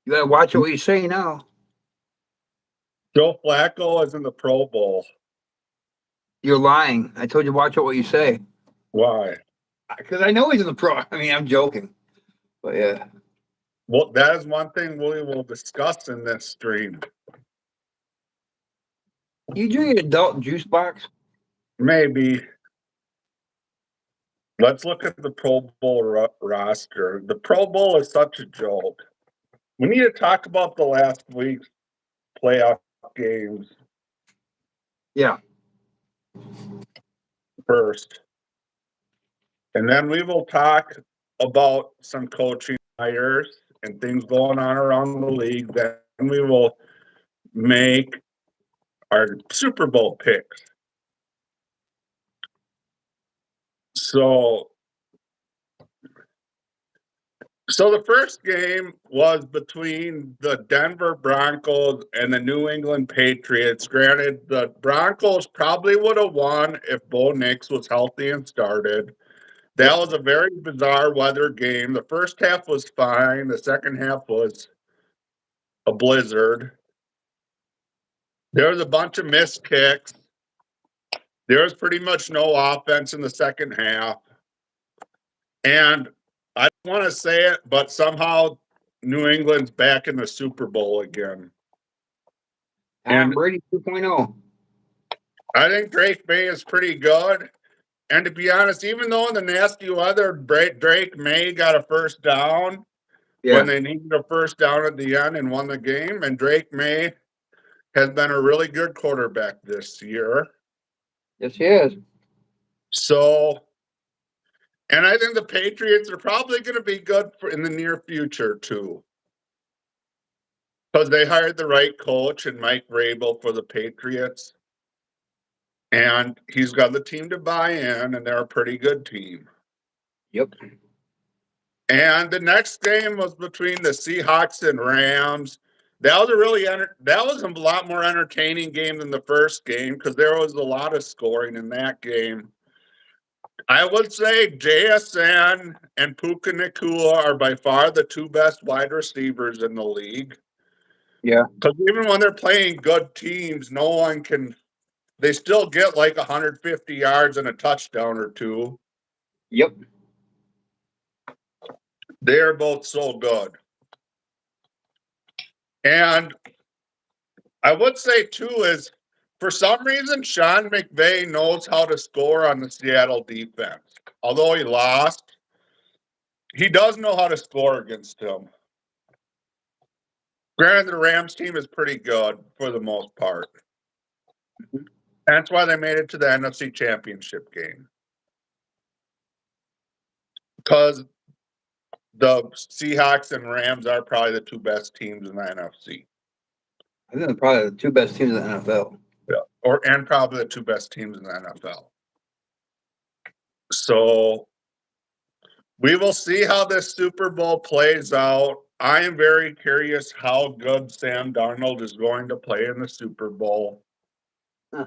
You gotta watch what you say now. Joe Flacco is in the Pro Bowl. You're lying. I told you watch what you say. Why? Because I know he's in the pro. I mean, I'm joking. But yeah. Well, that is one thing we will discuss in this stream. You drink an adult juice box? Maybe. Let's look at the Pro Bowl roster. The Pro Bowl is such a joke. We need to talk about the last week's playoff games Yeah. first. And then we will talk about some coaching hires and things going on around the league. Then we will make our Super Bowl picks. So the first game was between the Denver Broncos and the New England Patriots. Granted, the Broncos probably would have won if Bo Nix was healthy and started. That was a very bizarre weather game. The first half was fine. The second half was a blizzard. There was a bunch of missed kicks. There was pretty much no offense in the second half. And I don't want to say it, but somehow New England's back in the Super Bowl again. Tom And Brady 2.0. I think Drake May is pretty good. And to be honest, even though in the nasty weather, Drake May got a first down when they needed a first down at the end and won the game. And Drake May has been a really good quarterback this year. Yes, he is. So, and I think the Patriots are probably going to be good in the near future too. Because they hired the right coach and Mike Vrabel for the Patriots. And he's got the team to buy in, and they're a pretty good team. Yep. And the next game was between the Seahawks and Rams. That was a lot more entertaining game than the first game because there was a lot of scoring in that game. I would say JSN and Puka Nacua are by far the two best wide receivers in the league. Yeah. Because even when they're playing good teams, no one can. They still get like 150 yards and a touchdown or two. Yep. They're both so good. And I would say, too, is for some reason, Sean McVay knows how to score on the Seattle defense. Although he lost, he does know how to score against them. Granted, the Rams team is pretty good for the most part. That's why they made it to the NFC Championship game. Because the Seahawks and Rams are probably the two best teams in the NFC. I think they're probably the two best teams in the NFL. Yeah. And probably the two best teams in the NFL. So we will see how this Super Bowl plays out. I am very curious how good Sam Darnold is going to play in the Super Bowl. Huh.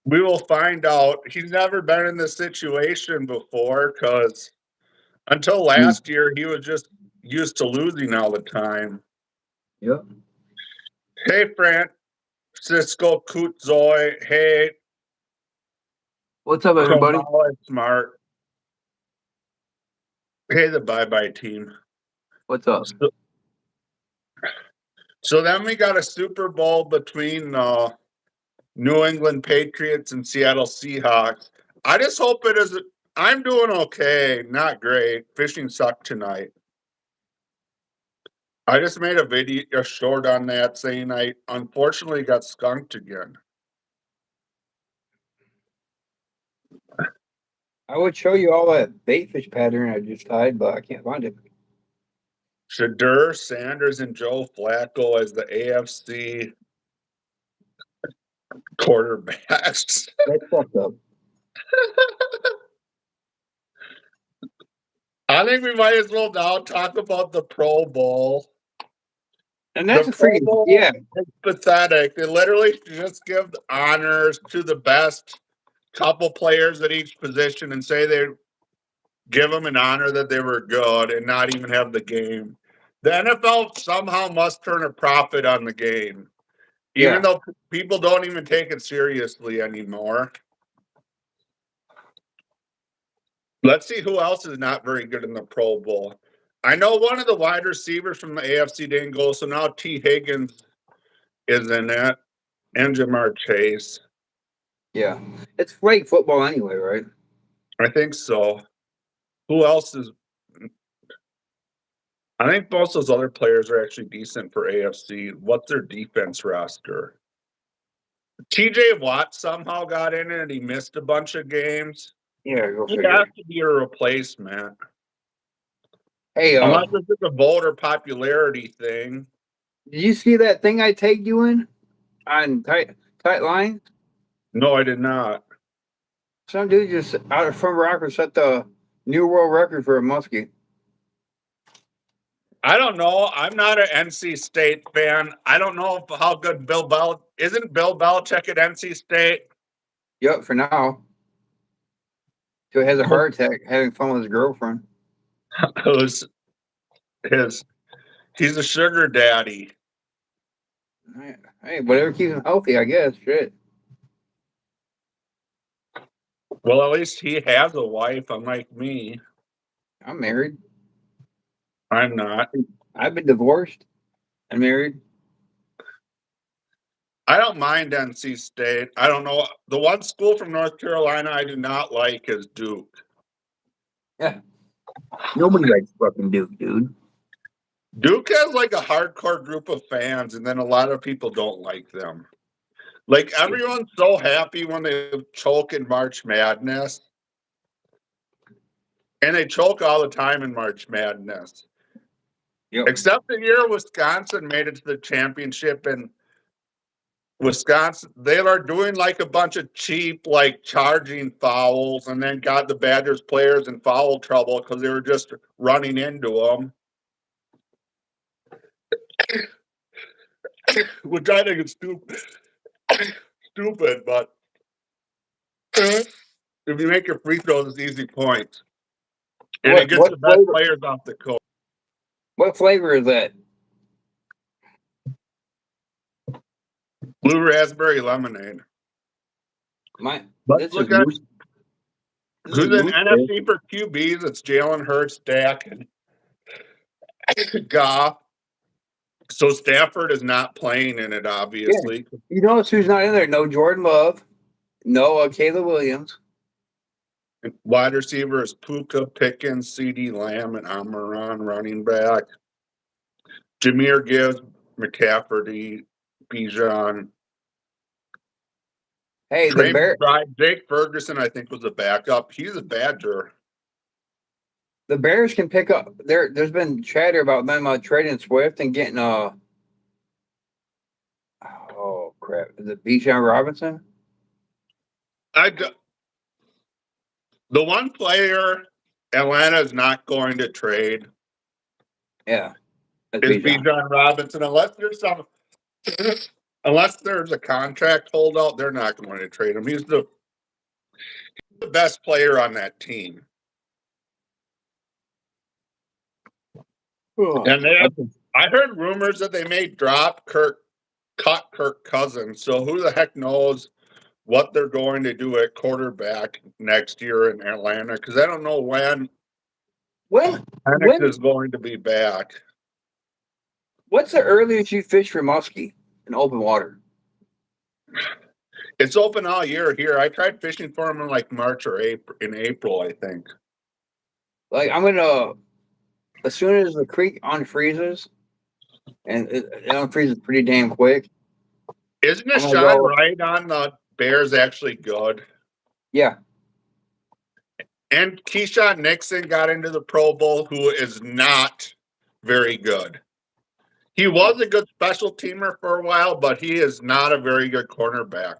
We will find out. He's never been in this situation before because until last year, he was just used to losing all the time. Yep. Hey, Francisco Kutzoy. Hey, What's up, everybody? Kamala Smart. Hey, the bye-bye team. What's up? So then we got a Super Bowl between New England Patriots and Seattle Seahawks. I just hope it is. I'm doing okay, not great. Fishing sucked tonight. I just made a short on that saying I unfortunately got skunked again. I would show you all that bait fish pattern I just tied, but I can't find it. Shadur Sanders and Joe Flacco as the AFC quarterbacks. That's fucked up. I think we might as well now talk about the Pro Bowl. And that's The a freaking Pro Bowl yeah. is pathetic. They literally just give honors to the best couple players at each position and say they give them an honor that they were good and not even have the game. The NFL somehow must turn a profit on the game, Yeah. even though people don't even take it seriously anymore. Let's see who else is not very good in the Pro Bowl. I know one of the wide receivers from the AFC didn't go, so now T. Higgins is in it, and Jamar Chase. Yeah. It's flag football anyway, right? I think so. Who else is? I think most of those other players are actually decent for AFC. What's their defense roster? TJ Watt somehow got in it and he missed a bunch of games. Yeah, go He figure. has to be a replacement. Hey, Unless it's a voter popularity thing. did you see that thing I tagged you in on tight line? No, I did not. Some dude just out of from Rocker set the new world record for a muskie. I don't know. I'm not an NC State fan. I don't know how good Bill Belichick isn't. Bill Belichick at NC State. Yep, for now. So he has a heart attack having fun with his girlfriend. Who's he's a sugar daddy. Hey, whatever keeps him healthy, I guess. Shit. Well, at least he has a wife, unlike me. I'm married. I'm not. I've been divorced and married. I don't mind NC State. I don't know. The one school from North Carolina I do not like is Duke. Yeah. Nobody likes fucking Duke, dude. Duke has like a hardcore group of fans, and then a lot of people don't like them. Like everyone's so happy when they choke in March Madness. And they choke all the time in March Madness. Yep. Except the year Wisconsin made it to the championship, and Wisconsin, they are doing like a bunch of cheap, like charging fouls, and then got the Badgers players in foul trouble because they were just running into them. Which I think is stupid, but if you make your free throws, it's easy points. And it gets the best players off the court. What flavor is that? Blue raspberry lemonade. Let's look at who's an NFC for QBs. It's Jalen Hurts, Dak, and Goff. So Stafford is not playing in it, obviously. Yeah. You notice who's not in there? No Jordan Love. No Caleb Williams. Wide receiver is Puka, Pickens, CeeDee Lamb, and Amaron running back. Jahmyr Gibbs, McCafferty, Bijan. Hey, Jake Ferguson, I think, was a backup. He's a Badger. The Bears can pick up. There's been chatter about them trading Swift and getting oh crap! Is it Bijan Robinson? The one player Atlanta is not going to trade. Yeah, is Bijan Robinson, unless there's a contract holdout, they're not going to trade him. He's the best player on that team. And I heard rumors that they may cut Kirk Cousins. So who the heck knows what they're going to do at quarterback next year in Atlanta? Because I don't know when Penix is going to be back. What's the earliest you fish for muskie in open water? It's open all year here. I tried fishing for them in like March or April, I think. Like I'm gonna, as soon as the creek unfreezes, and it unfreezes pretty damn quick. Isn't Deshaun Wright on the Bears actually good? Yeah. And Keyshawn Nixon got into the Pro Bowl, who is not very good. He was a good special teamer for a while, but he is not a very good cornerback.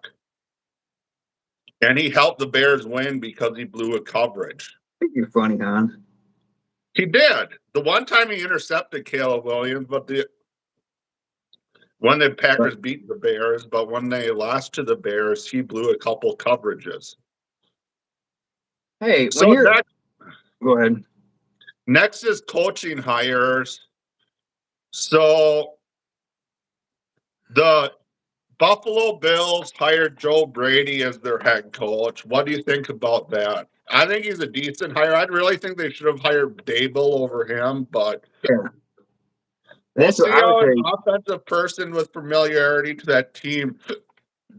And he helped the Bears win because he blew a coverage. I think you're funny, Hans. He did. The one time he intercepted Caleb Williams, but when the Packers beat the Bears, but when they lost to the Bears, he blew a couple coverages. Hey, so go ahead. Next is coaching hires. So the Buffalo Bills hired Joe Brady as their head coach. What do you think about that? I think he's a decent hire. I really think they should have hired Dable over him, but Yeah. we'll That's what see I would how an say. offensive person with familiarity to that team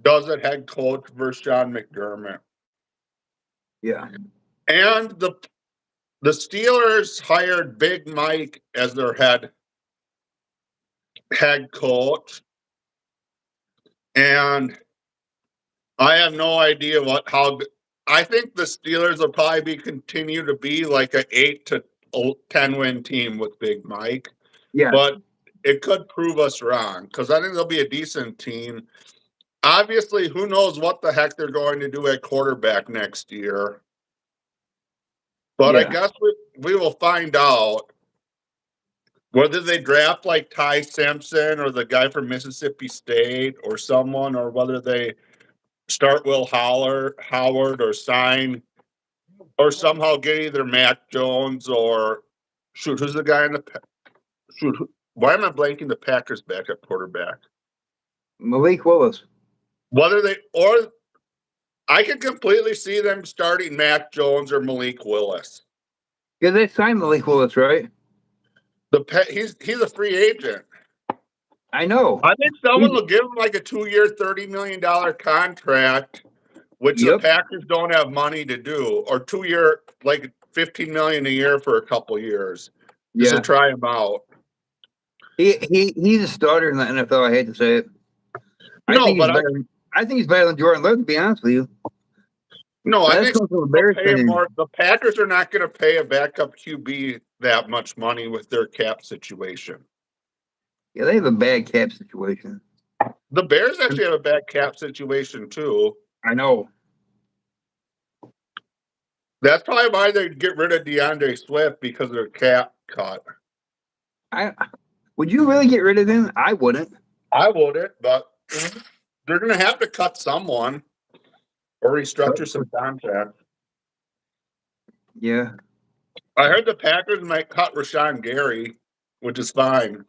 does at head coach versus John McDermott. Yeah. And the Steelers hired Big Mike as their head coach. And I have no idea how. I think the Steelers will probably continue to be like an 8 to 10 win team with Big Mike, Yeah. but it could prove us wrong because I think they'll be a decent team. Obviously, who knows what the heck they're going to do at quarterback next year. But I Yeah. guess we will find out whether they draft like Ty Simpson or the guy from Mississippi State or someone, or whether they start Will Howard or sign or somehow get either Matt Jones or shoot, who's the guy in the shoot? Why am I blanking the Packers backup quarterback? Malik Willis. Whether they or I can completely see them starting Matt Jones or Malik Willis. Yeah, they signed Malik Willis, right? He's a free agent. I know. I think someone will give him like a 2-year, $30 million contract, which the Packers don't have money to do, or 2-year, like $15 million a year for a couple years, just to try him out. He's a starter in the NFL. I hate to say it. I think he's better than Jordan Love, to be honest with you. No, I think the Packers are not going to pay a backup QB that much money with their cap situation. Yeah, they have a bad cap situation. The Bears actually have a bad cap situation too. I know. That's probably why they get rid of DeAndre Swift, because of their cap cut. Would you really get rid of him? I wouldn't. I wouldn't, but they're going to have to cut someone or restructure some contracts. Yeah. I heard the Packers might cut Rashawn Gary, which is fine.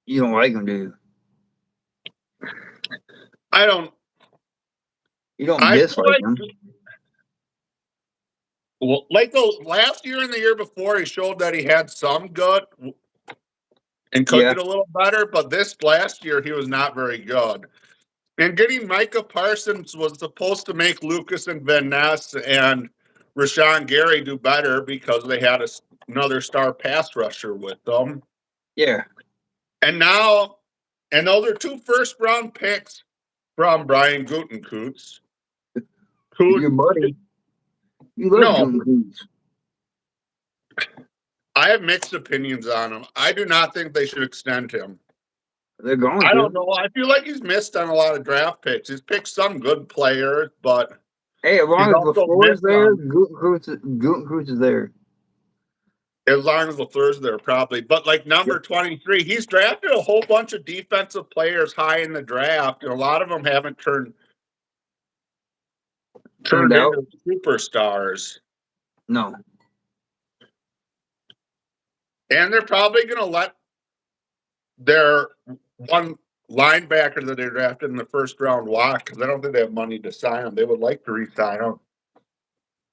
You don't like him, do you? I don't. You don't dislike him. Well, like the last year and the year before, he showed that he had some good and could get a little better, but this last year he was not very good. And getting Micah Parsons was supposed to make Lucas and Van Ness and Rashawn Gary do better because they had another star pass rusher with them. Yeah. And now, and those are 2 first-round picks from Brian Gutekunst. Your buddy. You love Gutekunst. I have mixed opinions on him. I do not think they should extend him. They're going I don't know. I feel like he's missed on a lot of draft picks. He's picked some good players, but hey, as long as LaFleur is there, Gutekunst is there. As long as LaFleur's there, probably. But like number 23, he's drafted a whole bunch of defensive players high in the draft, and a lot of them haven't turned into superstars. No. And they're probably going to let their one linebacker that they drafted in the first round walk, because I don't think they have money to sign him. They would like to re-sign him.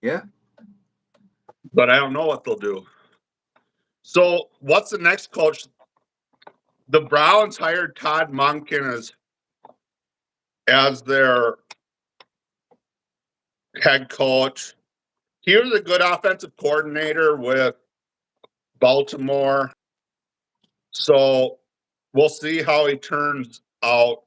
Yeah. But I don't know what they'll do. So what's the next coach? The Browns hired Todd Monken as their head coach. He was a good offensive coordinator with Baltimore. So we'll see how he turns out.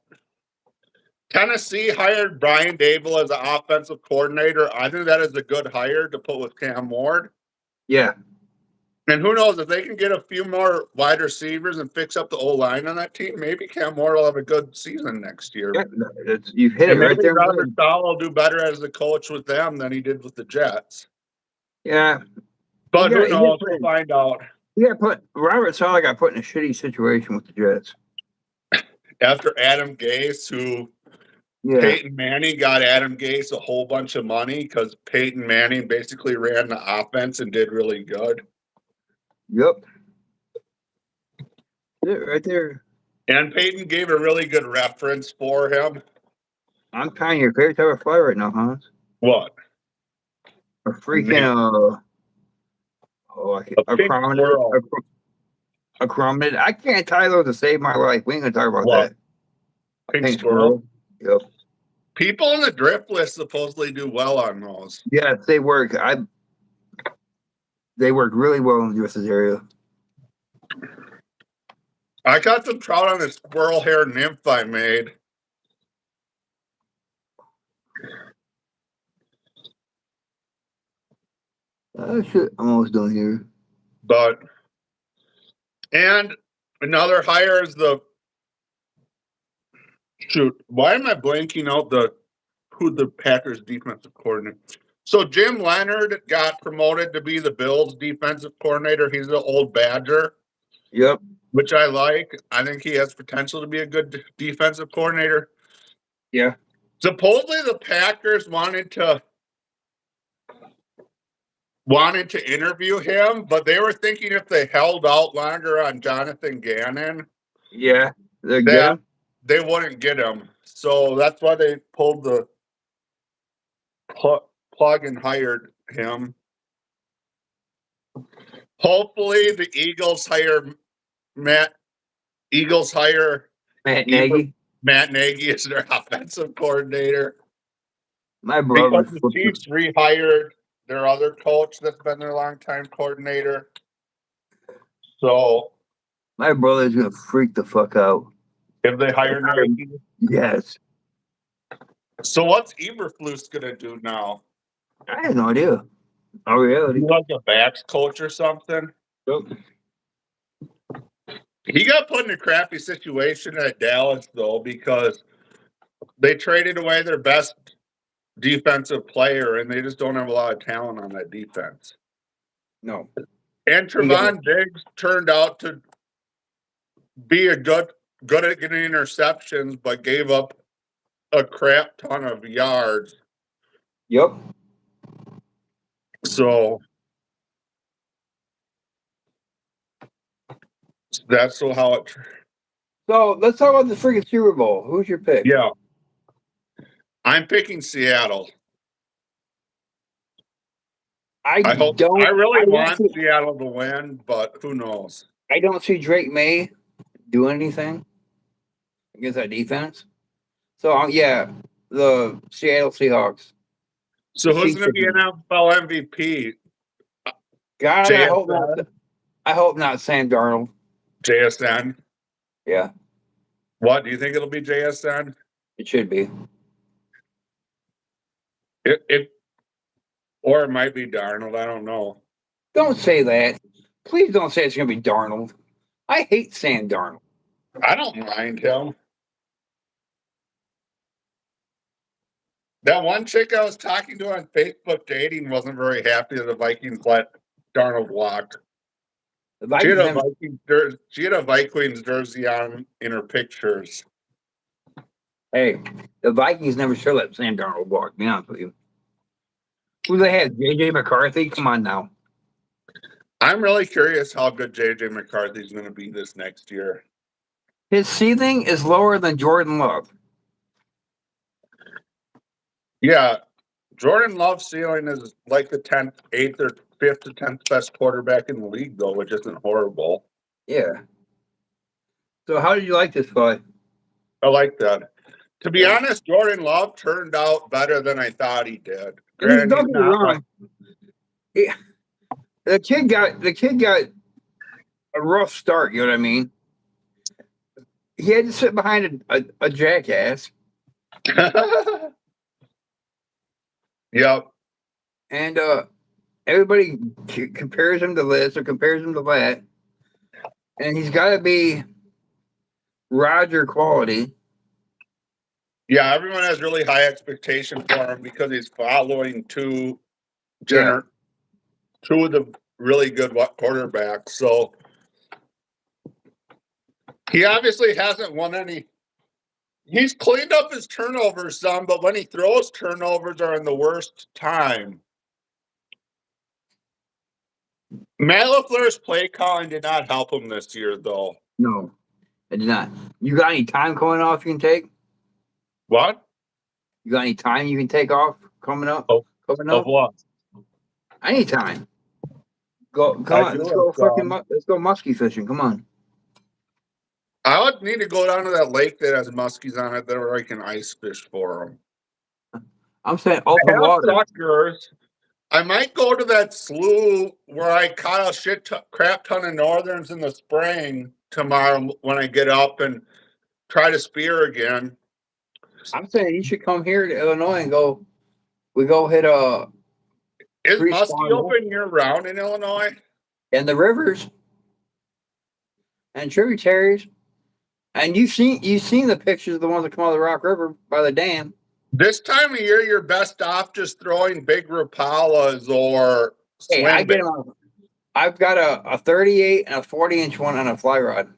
Tennessee hired Brian Dable as an offensive coordinator. I think that is a good hire to put with Cam Ward. Yeah. And who knows, if they can get a few more wide receivers and fix up the O-line on that team, maybe Cam Ward will have a good season next year. Yeah, you've hit it right there. Robert Saleh will do better as a coach with them than he did with the Jets. Yeah. But who knows? We'll find out. Robert Saleh got put in a shitty situation with the Jets. After Adam Gase, Peyton Manning got Adam Gase a whole bunch of money because Peyton Manning basically ran the offense and did really good. Yep. Yeah, right there. And Peyton gave a really good reference for him. I'm kind of your favorite type of fly right now, Hans. What? A freaking A pink squirrel. a chrominid. I can't tie those to save my life. We ain't gonna talk about What? that. Pink squirrel. Yep. People in the drift list supposedly do well on those. Yes, they work. They work really well in the U.S. area. I got some trout on this squirrel hair nymph I made. Oh shit! I'm almost done here. But and another hire is the shoot. Why am I blanking out who the Packers defensive coordinator? So Jim Leonard got promoted to be the Bills defensive coordinator. He's the old Badger. Yep. Which I like. I think he has potential to be a good defensive coordinator. Yeah. Supposedly the Packers wanted to interview him, but they were thinking if they held out longer on Jonathan Gannon, Yeah. They get that him. they wouldn't get him. So that's why they pulled the plug and hired him. Hopefully the Eagles hire Matt Nagy. Matt Nagy as their offensive coordinator. My brother. Because the Chiefs rehired their other coach that's been their longtime coordinator. So My brother's gonna freak the fuck out. if they hire Nagy. Yes. So what's Eberflus gonna do now? I have no idea. Oh, reality. Like a backs coach or something? Yep. He got put in a crappy situation at Dallas though, because they traded away their best defensive player and they just don't have a lot of talent on that defense. No. And Trevon Diggs turned out to be a good at getting interceptions, but gave up a crap ton of yards. Yep. So that's how it. So let's talk about the freaking Super Bowl. Who's your pick? Yeah, I'm picking Seattle. I really want Seattle to win, but who knows? I don't see Drake May do anything against that defense. So yeah, the Seattle Seahawks. So who's going to be an NFL MVP? God, JSN? I hope not Sam Darnold. JSN. Yeah. What do you think it'll be? JSN. It should be. Or it might be Darnold. I don't know. Don't say that. Please don't say it's going to be Darnold. I hate Sam Darnold. I don't mind him. That one chick I was talking to on Facebook dating wasn't very happy that the Vikings let Darnold walk. She had a Vikings jersey on in her pictures. Hey, the Vikings never should let Sam Darnold walk, to be honest with you. Who they had? JJ McCarthy? Come on now. I'm really curious how good JJ McCarthy's going to be this next year. His ceiling is lower than Jordan Love. Yeah, Jordan Love's ceiling is like the 10th, 8th, or 5th to 10th best quarterback in the league, though, which isn't horrible. Yeah. So how did you like this fight? I like that. To be honest, Jordan Love turned out better than I thought he did. Granted, don't get me wrong. The kid got a rough start. You know what I mean? He had to sit behind a jackass. Yep. And everybody compares him to this or compares him to that, and he's got to be Roger quality. Yeah, everyone has really high expectation for him because he's following two of the really good quarterbacks. So he obviously hasn't won any. He's cleaned up his turnovers some, but when he throws, turnovers are in the worst time. Matt LaFleur's play calling did not help him this year, though. No. I did not. You got any time coming off you can take? What? You got any time you can take off coming up? Of, Coming of up? what? Anytime. Come I on, do let's have go some. let's go muskie fishing. Come on. I would need to go down to that lake that has muskies on it that where I can ice fish for them. I'm saying I open have water. suckers. I might go to that slough where I caught a crap ton of northerns in the spring tomorrow when I get up and try to spear again. I'm saying you should come here to Illinois and go. We go hit a Is muskie pre-spawn open year round in Illinois? in the rivers and tributaries. And you've seen the pictures of the ones that come out of the Rock River by the dam. This time of year, you're best off just throwing big rapalas or Hey, I swing get bait. them on. I've got a 38 and a 40-inch one on a fly rod.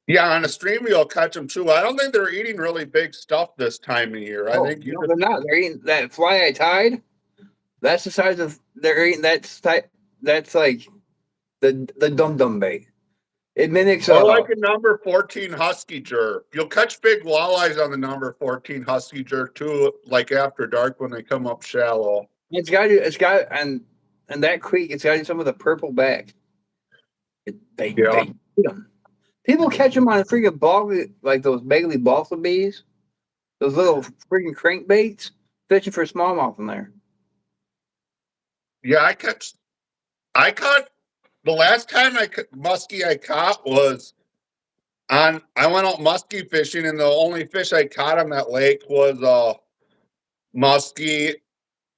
Yeah, on a stream you'll catch them too. I don't think they're eating really big stuff this time of year. I think you no, just they're not. They're eating that fly I tied. That's the size of they're eating. That's like the dum dum bait. It mimics or like a number 14 husky jerk. You'll catch big walleyes on the number 14 husky jerk too, like after dark when they come up shallow. it's got and that creek. It's got some of the purple back. They Yeah. eat them. People catch them on a freaking ball like those Bagley balsa bees. Those little freaking crankbaits fishing for smallmouth in there. Yeah, I caught the last time muskie I caught was I went out muskie fishing and the only fish I caught on that lake was muskie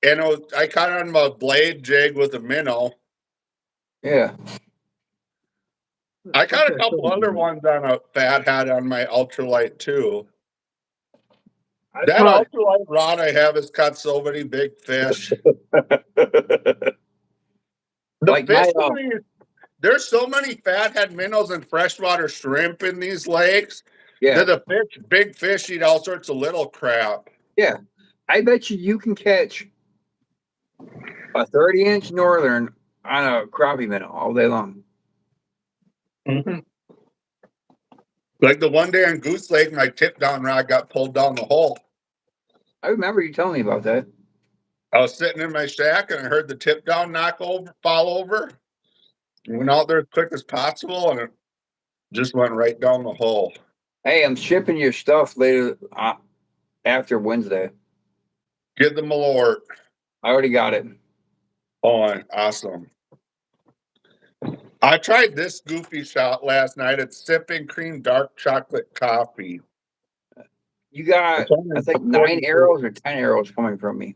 and I caught it on my blade jig with a minnow. Yeah. I caught a couple other ones on a fathead on my ultralight too. That ultralight rod I have has caught so many big fish. The Like fish my in these, there's so many fathead minnows and freshwater shrimp in these lakes that yeah. big fish eat all sorts of little crap. Yeah. I bet you can catch a 30-inch northern on a crappie minnow all day long. Mm-hmm. Like the one day on Goose Lake, my tip down rod got pulled down the hole. I remember you telling me about that. I was sitting in my shack and I heard the tip down fall over. Went out there as quick as possible and it just went right down the hole. Hey, I'm shipping your stuff later after Wednesday. Give them a alert. I already got it. Oh, awesome. I tried this goofy shot last night. It's sipping cream dark chocolate coffee. You got, I think, 9 arrows or 10 arrows coming from me.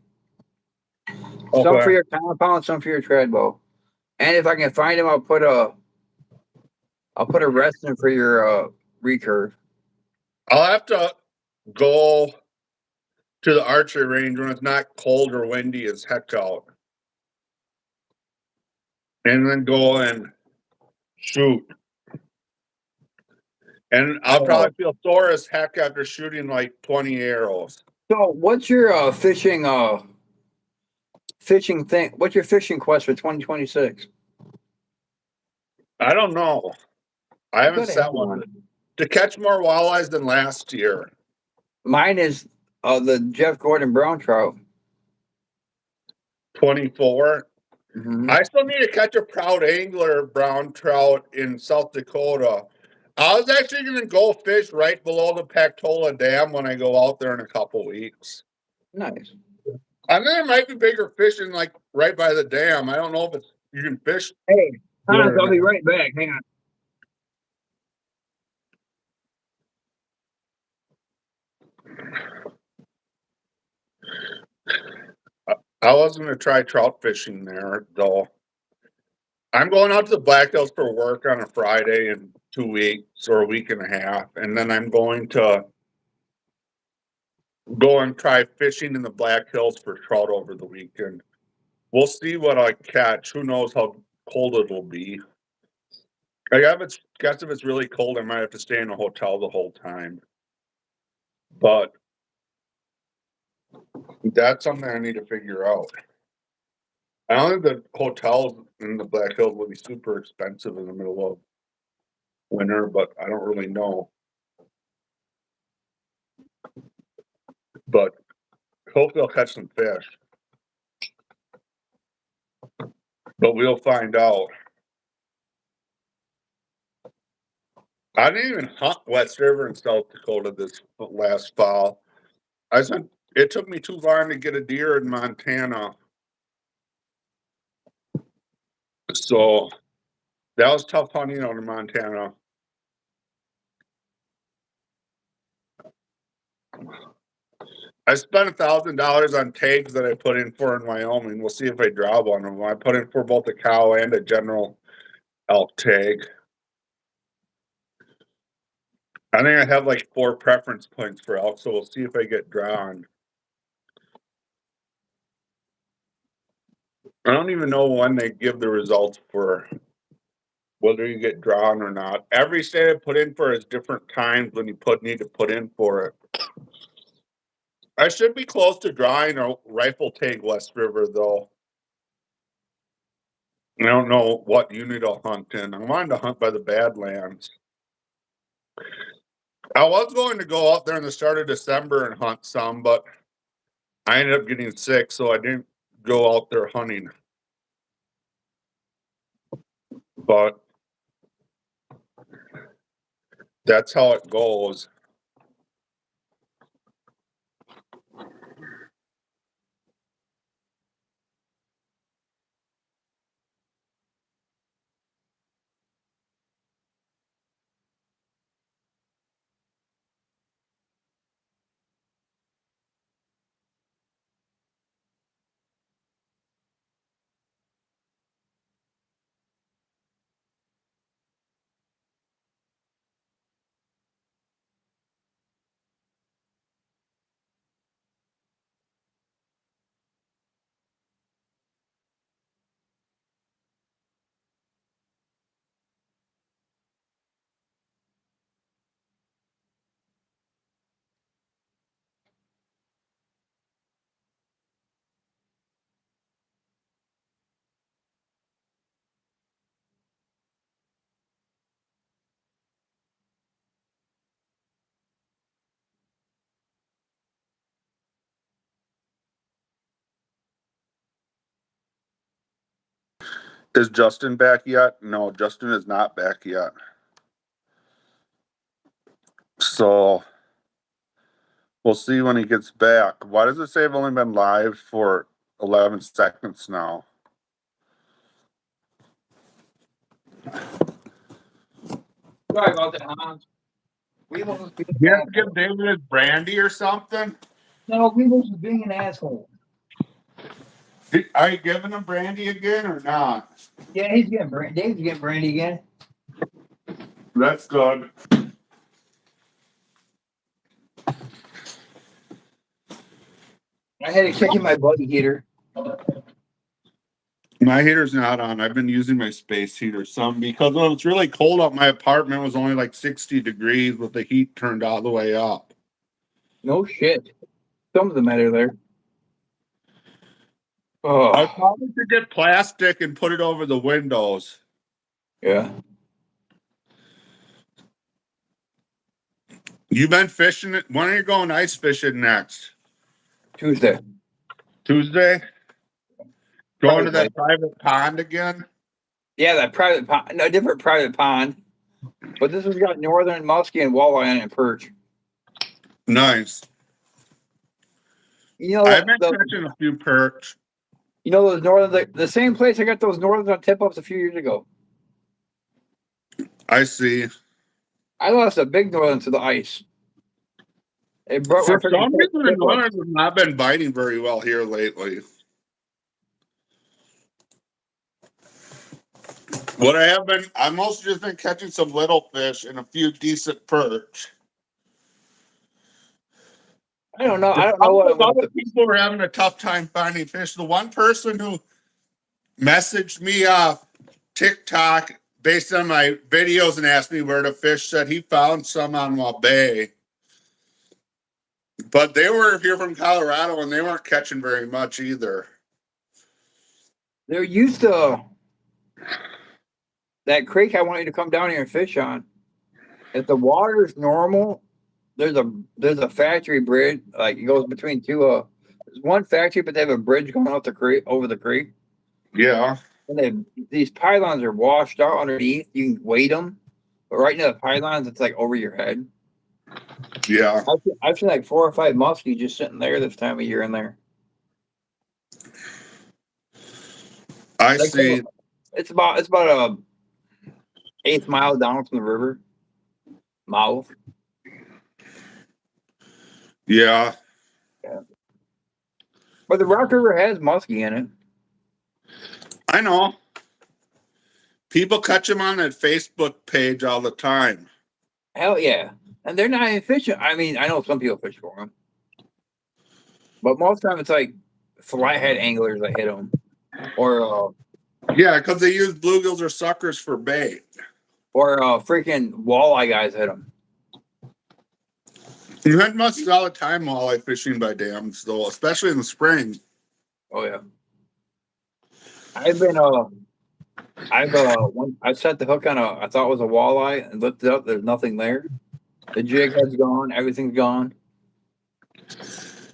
Okay. Some for your compound, some for your tread bow. And if I can find them, I'll put a rest in for your recurve. I'll have to go to the archery range when it's not cold or windy as heck out. And then go and shoot. And I'll probably feel sore as heck after shooting like 20 arrows. So what's your fishing thing? What's your fishing quest for 2026? I don't know. I haven't set one. To catch more walleyes than last year. Mine is the Jeff Gordon brown trout. 24. Mm-hmm. I still need to catch a proud angler brown trout in South Dakota. I was actually going to go fish right below the Pactola Dam when I go out there in a couple weeks. Nice. I think there might be bigger fish in like right by the dam. I don't know if you can fish. Hey, I'll be right back. Hang on. I was going to try trout fishing there, though. I'm going out to the Black Hills for work on a Friday in 2 weeks or a week and a half. And then I'm going to go and try fishing in the Black Hills for trout over the weekend. We'll see what I catch. Who knows how cold it'll be. I guess if it's really cold, I might have to stay in a hotel the whole time. But that's something I need to figure out. I don't think the hotels in the Black Hills will be super expensive in the middle of winter, but I don't really know. But hope they'll catch some fish. But we'll find out. I didn't even hunt West River in South Dakota this last fall. I said it took me too long to get a deer in Montana. So that was tough hunting out in Montana. I spent $1,000 on tags that I put in for in Wyoming. We'll see if I draw one of them. I put in for both a cow and a general elk tag. I think I have like 4 preference points for elk, so we'll see if I get drawn. I don't even know when they give the results for whether you get drawn or not. Every state I put in for is different times when you need to put in for it. I should be close to drawing a rifle tag West River though. I don't know what unit I'll hunt in. I wanted to hunt by the Badlands. I was going to go out there in the start of December and hunt some, but I ended up getting sick, so I didn't go out there hunting. But that's how it goes. Is Justin back yet? No, Justin is not back yet. So we'll see when he gets back. Why does it say I've only been live for 11 seconds now? Sorry about that, Hans. Weevils is being You an have to give asshole. David his brandy or something? No, Weevils is being an asshole. Are you giving him brandy again or not? Yeah, he's getting brandy. Dave's getting brandy again. That's good. I had to kick in my buddy heater. My heater's not on. I've been using my space heater some because when it's really cold out, my apartment was only like 60 degrees with the heat turned all the way up. No shit. Some of the matter there. I Oh, probably should get plastic and put it over the windows. yeah. You been fishing it? When are you going ice fishing next? Tuesday. Tuesday? Going to Private that private pond again? Yeah, that private pond. No, different private pond. But this has got northern muskie and walleye in it and perch. Nice. You know I've that been catching a few perch. you know those northern the same place I got those northerns on tip ups a few years ago. I see. I lost a big northern to the ice. It broke my For freaking some reason, the tip-up. northerners have not been biting very well here lately. What I have been, I've mostly just been catching some little fish and a few decent perch. I don't know. I don't know what I'm Other gonna do. people are having a tough time finding fish. The one person who messaged me off TikTok based on my videos and asked me where to fish said he found some on Bay. But they were here from Colorado and they weren't catching very much either. They're used to that creek I want you to come down here and fish on. If the water's normal, there's a factory bridge, like it goes between two there's one factory, but they have a bridge going out the creek over the creek. Yeah. And these pylons are washed out underneath. You can weight them, but right now the pylons, it's like over your head. Yeah. I've seen like 4 or 5 muskies just sitting there this time of year in there. I Like, see. it's about a 1/8 mile down from the river mouth. Yeah. Yeah. But the Rock River has muskie in it. I know. People catch them on that Facebook page all the time. Hell yeah. And they're not even fishing. I mean, I know some people fish for them. But most of the time it's like flathead anglers that hit them. Or Yeah, because they use bluegills or suckers for bait. freaking walleye guys hit them. You had muskies all the time walleye fishing by dams, though, especially in the spring. Oh yeah. I've I set the hook on I thought it was a walleye and lifted it up. There's nothing there. The jig head's gone. Everything's gone.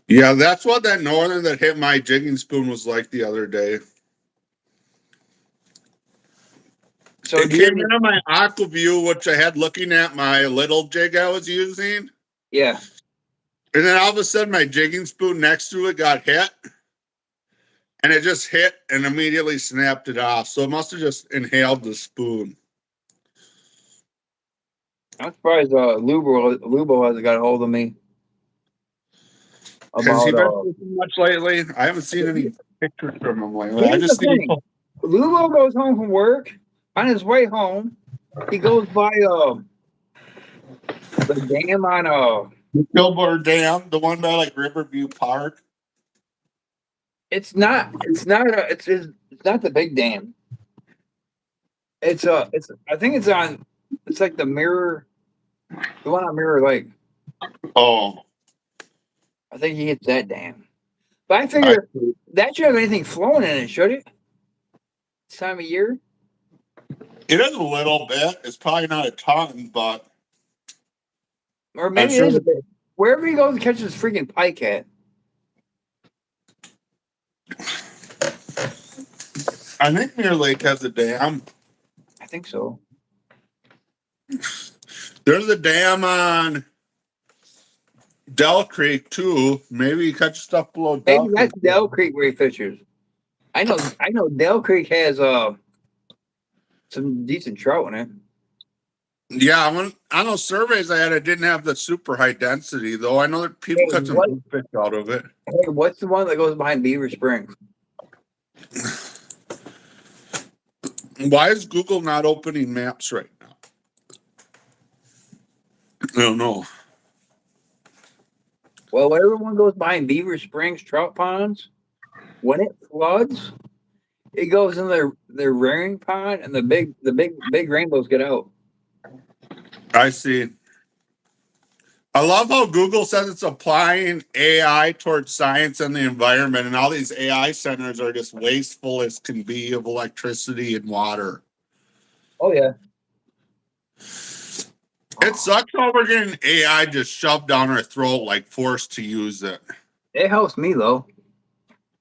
Yeah, that's what that northern that hit my jigging spoon was like the other day. So it came into my AquaView, which I had looking at my little jig I was using. Yeah. And then all of a sudden, my jigging spoon next to it got hit. And it just hit and immediately snapped it off. So it must have just inhaled the spoon. I'm surprised Lubo hasn't got a hold of me. Has he been fishing much lately? I haven't seen any pictures from him lately. I just see Lubo goes home from work. On his way home, he goes by the dam on Gilbert Dam, the one by like Riverview Park. it's not the big dam. I think it's like the one on Mirror Lake. Oh. I think he hits that dam. But I figure that should have anything flowing in it, should it? This time of year? It is a little bit. It's probably not a ton, but or maybe it is a bit. Wherever he goes and catches freaking pike at. I think Mirror Lake has a dam. I think so. There's a dam on Dell Creek too. Maybe you catch stuff below Dell Maybe that's Dell Creek where he fishes. I know Dell Creek has some decent trout in it. Yeah, on those surveys I had, it didn't have the super high density, though. I know that people catch some fish out of it. Hey, what's the one that goes behind Beaver Springs? Why is Google not opening maps right now? I don't know. Well, everyone goes behind Beaver Springs trout ponds. When it floods, it goes in their rearing pond, and the big rainbows get out. I see. I love how Google says it's applying AI towards science and the environment, and all these AI centers are just wasteful as can be of electricity and water. Oh yeah. It sucks how we're getting AI just shoved down our throat, like forced to use it. It helps me though.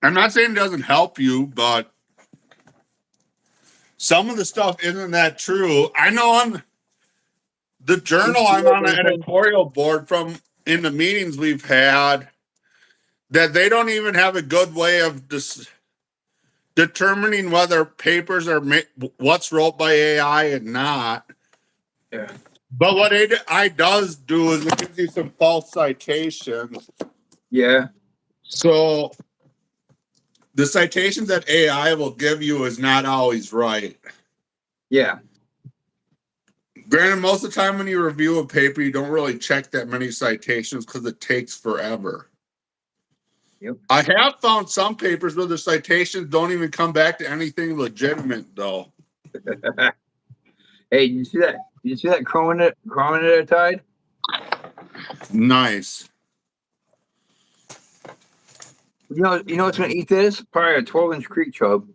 I'm not saying it doesn't help you, but some of the stuff isn't that true. I know on the Journal, I'm on an editorial board from in the meetings we've had that they don't even have a good way of determining whether papers are what's wrote by AI and not. Yeah. But what AI does do is it gives you some false citations. Yeah. So the citations that AI will give you is not always right. Yeah. Granted, most of the time when you review a paper, you don't really check that many citations because it takes forever. Yep. I have found some papers where the citations don't even come back to anything legitimate, though. Hey, did you see that chrominid tide? Nice. You know what's gonna eat this? Probably a 12-inch creek chub.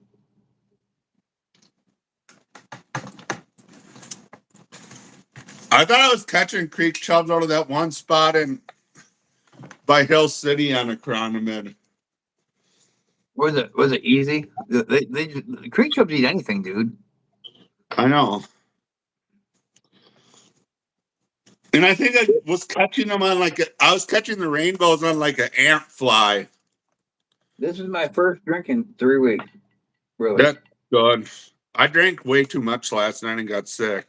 I thought I was catching creek chubs out of that one spot by Hill City on a Chronomid. Was it easy? The creek chubs eat anything, dude. I know. And I think I was catching them on I was catching the rainbows on like an ant fly. This is my first drink in 3 weeks. Really? That's good. I drank way too much last night and got sick.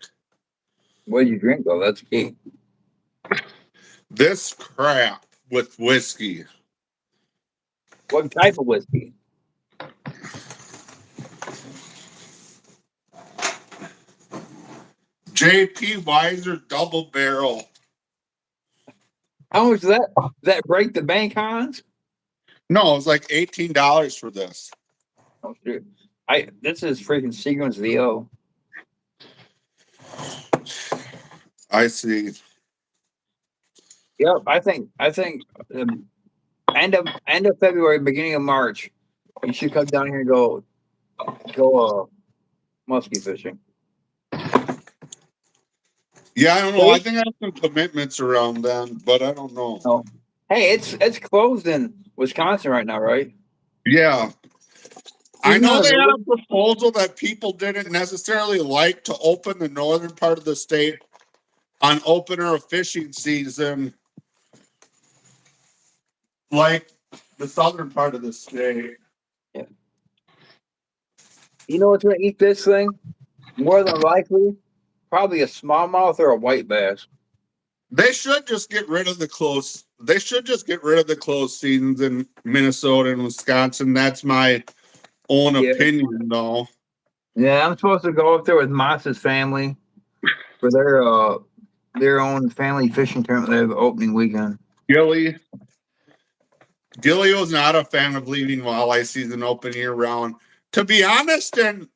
What did you drink though? That's key. This crap with whiskey. What type of whiskey? JP Weiser Double Barrel. How much is that? Does that break the bank, Hans? No, it was like $18 for this. Oh shit! This is freaking Seagram's VO. I see. Yep, I think end of February, beginning of March, you should come down here and go muskie fishing. Yeah, I don't know. I think I have some commitments around then, but I don't know. Oh. Hey, it's closed in Wisconsin right now, right? Yeah. I know they had a proposal that people didn't necessarily like to open the northern part of the state on opener of fishing season, like the southern part of the state. Yeah. You know what's gonna eat this thing? More than likely, probably a smallmouth or a white bass. They should just get rid of the close. They should just get rid of the closed seasons in Minnesota and Wisconsin. That's my own opinion, though. Yeah, I'm supposed to go up there with Moss's family for their own family fishing tournament. They have the opening weekend. Gilly was not a fan of leaving walleye season open year round. To be honest, and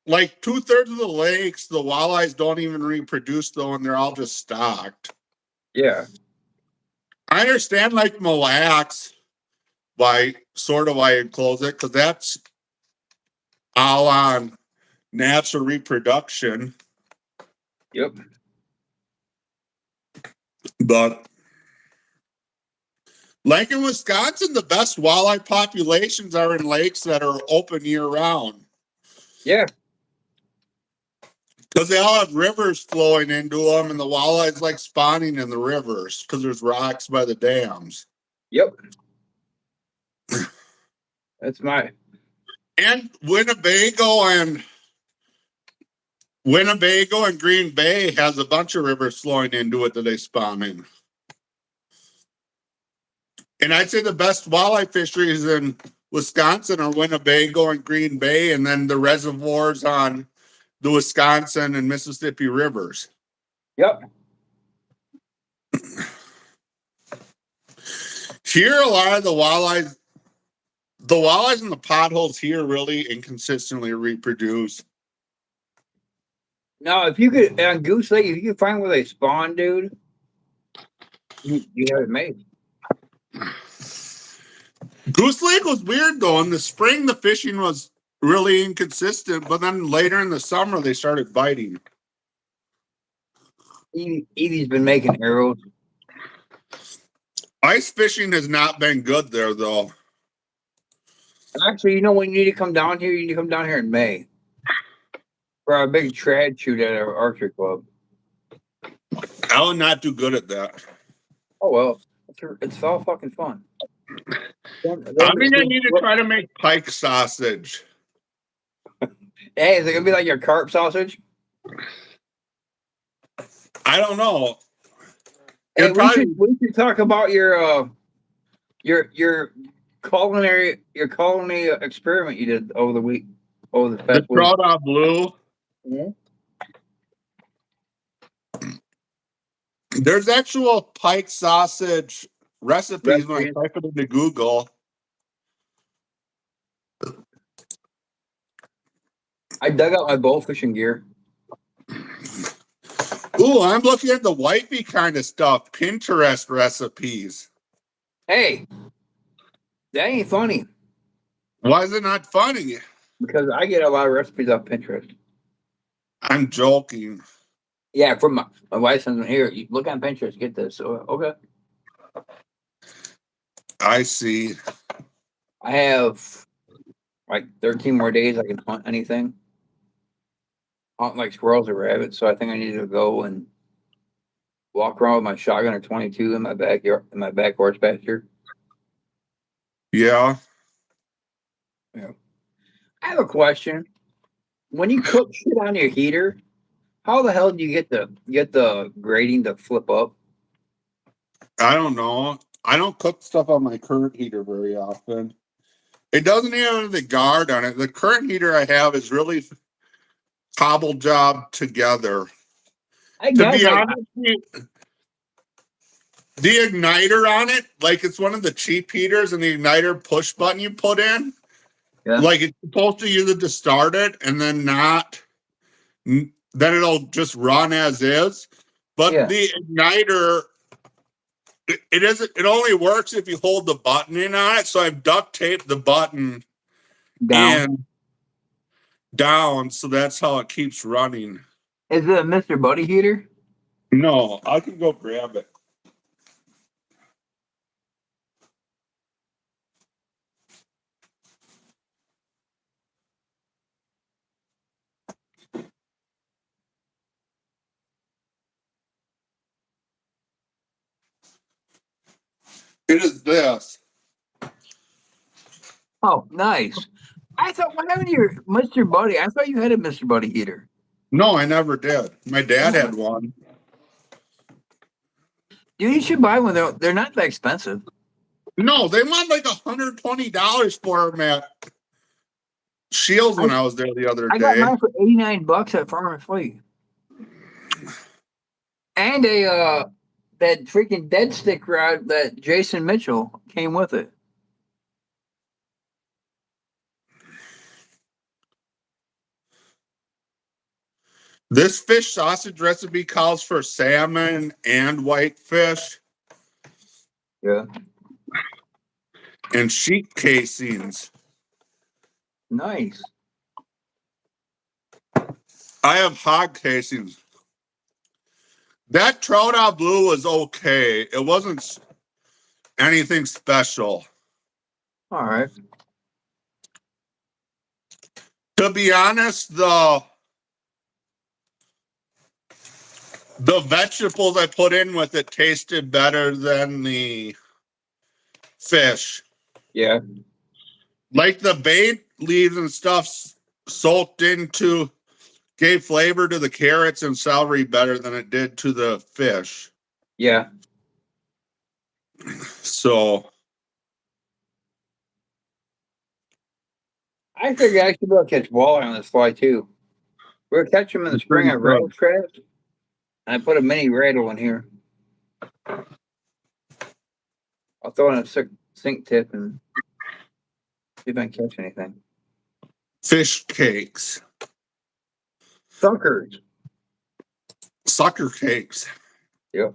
like 2/3 of the lakes, the walleyes don't even reproduce though, and they're all just stocked. Yeah. I understand like Mille Lacs, why I'd close it, because that's all on natural reproduction. Yep. But like in Wisconsin, the best walleye populations are in lakes that are open year round. Yeah. Because they all have rivers flowing into them, and the walleyes like spawning in the rivers because there's rocks by the dams. Yep. That's and Winnebago and Green Bay has a bunch of rivers flowing into it that they spawn in. And I'd say the best walleye fisheries in Wisconsin are Winnebago and Green Bay, and then the reservoirs on the Wisconsin and Mississippi rivers. Yep. Here, a lot of the walleyes in the potholes here really inconsistently reproduce. Now, if you could on Goose Lake, if you could find where they spawn, dude, you have it made. Goose Lake was weird though. In the spring, the fishing was really inconsistent, but then later in the summer, they started biting. Edie's been making arrows. Ice fishing has not been good there though. Actually, you know when you need to come down here? You need to come down here in May for our big trad shoot at our archery club. I would not do good at that. Oh well, it's all fucking fun. I need to try to make pike sausage. Hey, is it gonna be like your carp sausage? I don't know. Hey, we should talk about your culinary experiment you did over the past week. Trout on blue. Mm-hmm. There's actual pike sausage recipes when I type it into Google. I dug out my bow fishing gear. Ooh, I'm looking at the wifey kind of stuff. Pinterest recipes. Hey, that ain't funny. Why is it not funny? Because I get a lot of recipes off Pinterest. I'm joking. Yeah, from my wife sends me here. You look on Pinterest, get this. So okay. I see. I have like 13 more days I can hunt anything. Hunt like squirrels or rabbits, so I think I need to go and walk around with my shotgun or 22 in my backyard, in my back horse pasture. Yeah. Yeah. I have a question. When you cook shit on your heater, how the hell do you get the grating to flip up? I don't know. I don't cook stuff on my current heater very often. It doesn't have the guard on it. The current heater I have is really cobble job together. I To guess be like honest, the igniter on it, like it's one of the cheap heaters, and the igniter push button you put in, yeah, like it's supposed to use it to start it, and then not, then it'll just run as is. But yeah, the igniter, it isn't. It only works if you hold the button in on it. So I've duct taped the button down. in down, so that's how it keeps running. Is it a Mr. Buddy heater? No, I can go grab it. It is this. Oh, nice. I thought what happened to your Mr. Buddy? I thought you had a Mr. Buddy heater. No, I never did. My dad Oh. had one. Dude, you should buy one. They're not that expensive. No, they want like $120 for them at Shields when I was there the other I got day. mine for $89 at Farmer's Fleet. And a that freaking dead stick rod that Jason Mitchell came with it. This fish sausage recipe calls for salmon and whitefish Yeah. and sheep casings. Nice. I have hog casings. That trout out blue was okay. It wasn't anything special. All right. To be honest, the vegetables I put in with it tasted better than the fish. Yeah. Like the bay leaves and stuff soaked into, gave flavor to the carrots and celery better than it did to the fish. Yeah. So I figured I should be able to catch walleye on this fly too. We were catching them in the spring on rattle traps. And I put a mini rattle in here. I'll throw in a sink tip and see if I can catch anything. fish cakes, Suckers. sucker cakes. Yep.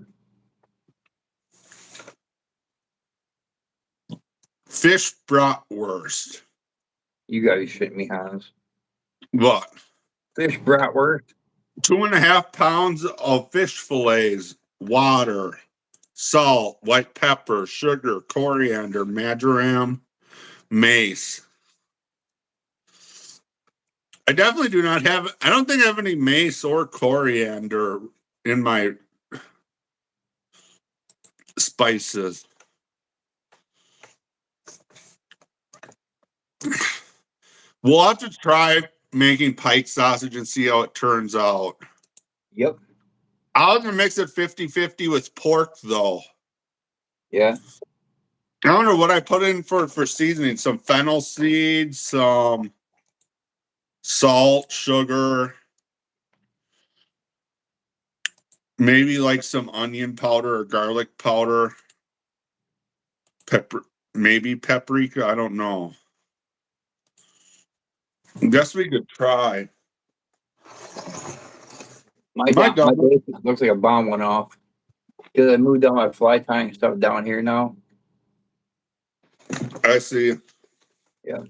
Fish bratwurst. You gotta be shitting me, Hans. What? Fish bratwurst. 2.5 pounds of fish fillets, water, salt, white pepper, sugar, coriander, marjoram, mace. I definitely do not have, I don't think I have any mace or coriander in my spices. We'll have to try making pike sausage and see how it turns out. Yep. I was gonna mix it 50-50 with pork though. Yeah. I don't know what I put in for seasoning. Some fennel seeds, some salt, sugar, maybe like some onion powder or garlic powder, pepper, maybe paprika. I don't know. Guess we could try. My Am I base done? looks like a bomb went off. Because I moved all my fly tying stuff down here now. I see. Yeah.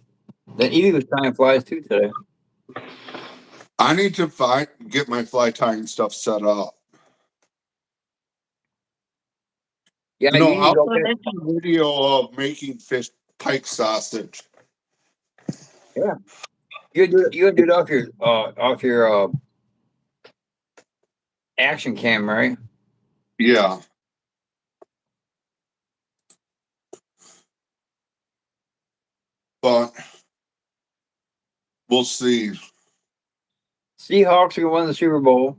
Then Evie was tying flies too today. I need to get my fly tying stuff set up. Yeah, You know, you need to I'll go get it. make a video of making fish pike sausage. Yeah. You can do it off your action cam, right? Yeah. But we'll see. Seahawks are gonna win the Super Bowl.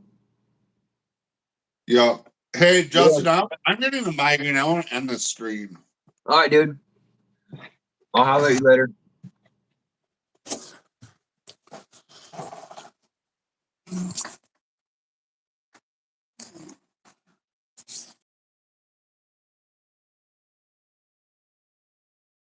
Yeah. Hey, Yeah. Justin, I'm getting the mic and I want to end the stream. All right, dude. I'll holler at you later.